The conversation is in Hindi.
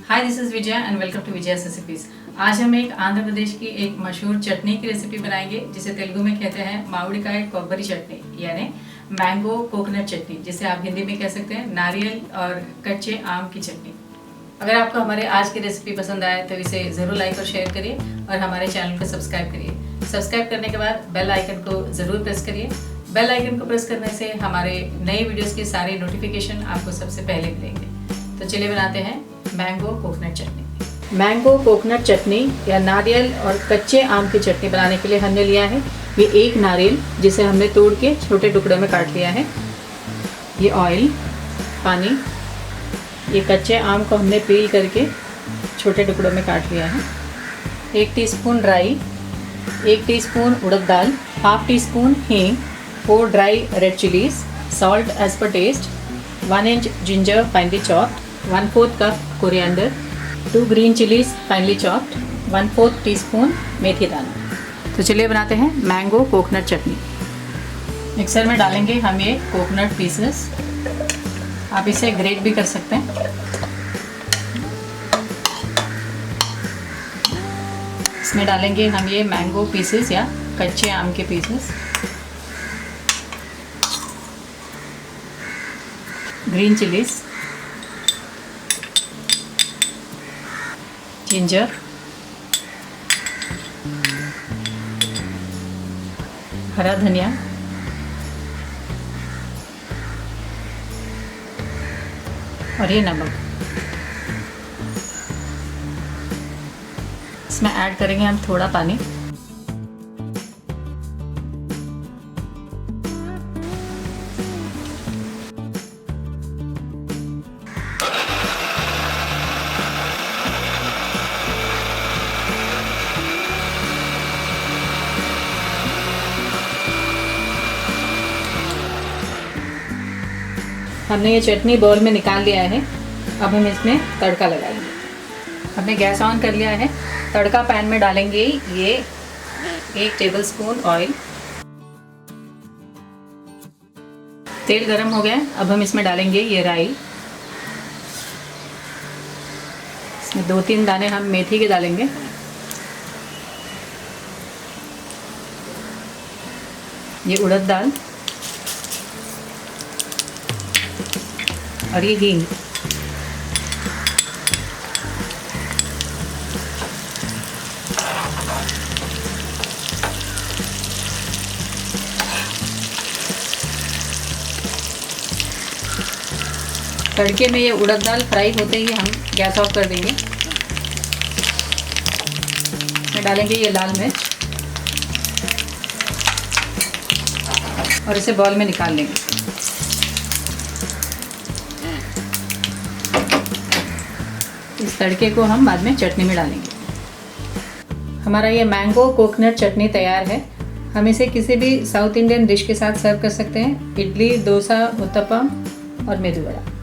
Hi, this is Vijaya and welcome to Vijaya's recipes. आज हम एक आंध्र प्रदेश की एक मशहूर चटनी की रेसिपी बनाएंगे जिसे तेलुगु में कहते हैं मावड़िकाय कोब्बरी चटनी यानी मैंगो कोकोनट चटनी, जिसे आप हिंदी में कह सकते हैं नारियल और कच्चे आम की चटनी। अगर आपको हमारे आज की रेसिपी पसंद आए तो इसे ज़रूर लाइक और शेयर करिए और हमारे चैनल को सब्सक्राइब करिए। सब्सक्राइब करने के बाद बेल आइकन को ज़रूर प्रेस करिए। बेल आइकन को प्रेस करने से हमारे नए वीडियोस के सारे नोटिफिकेशन आपको सबसे पहले मिलेंगे। तो चलिए बनाते हैं मैंगो कोकोनट चटनी। मैंगो कोकोनट चटनी या नारियल और कच्चे आम की चटनी बनाने के लिए हमने लिया है ये एक नारियल, जिसे हमने तोड़ के छोटे टुकड़ों में काट लिया है। ये ऑयल, पानी, ये कच्चे आम को हमने पील करके छोटे टुकड़ों में काट लिया है। 1 teaspoon rai, 1 teaspoon urad dal, half teaspoon hing, 4 dry red chillies, salt as per taste, 1 inch ginger finely chopped, 1/4 cup coriander, 2 green chillies finely chopped, 1/4 teaspoon methi dana. तो चलिए बनाते हैं मैंगो कोकोनट चटनी। मिक्सर में डालेंगे हम ये कोकोनट पीसेस। आप इसे ग्रेट भी कर सकते हैं। इसमें डालेंगे हम ये मैंगो पीसेस या कच्चे आम के पीसेस, ग्रीन चिलीज, जिंजर, हरा धनिया, और ये नमक। इसमें ऐड करेंगे हम थोड़ा पानी। हमने ये चटनी बाउल में निकाल लिया है। अब हम इसमें तड़का लगाएंगे। हमने गैस ऑन कर लिया है। तड़का पैन में डालेंगे ये 1 टेबलस्पून ऑयल। तेल गरम हो गया। अब हम इसमें डालेंगे ये राई। इसमें 2-3 दाने हम मेथी के डालेंगे। ये उड़द दाल और ये हींग। तड़के में ये उड़द दाल फ्राई होते ही हम गैस ऑफ कर देंगे। इसमें डालेंगे ये लाल मिर्च और इसे बॉल में निकाल लेंगे। इस तड़के को हम बाद में चटनी में डालेंगे। हमारा ये मैंगो कोकोनट चटनी तैयार है। हम इसे किसी भी साउथ इंडियन डिश के साथ सर्व कर सकते हैं। इडली, डोसा, उत्तपम और मेदू वड़ा।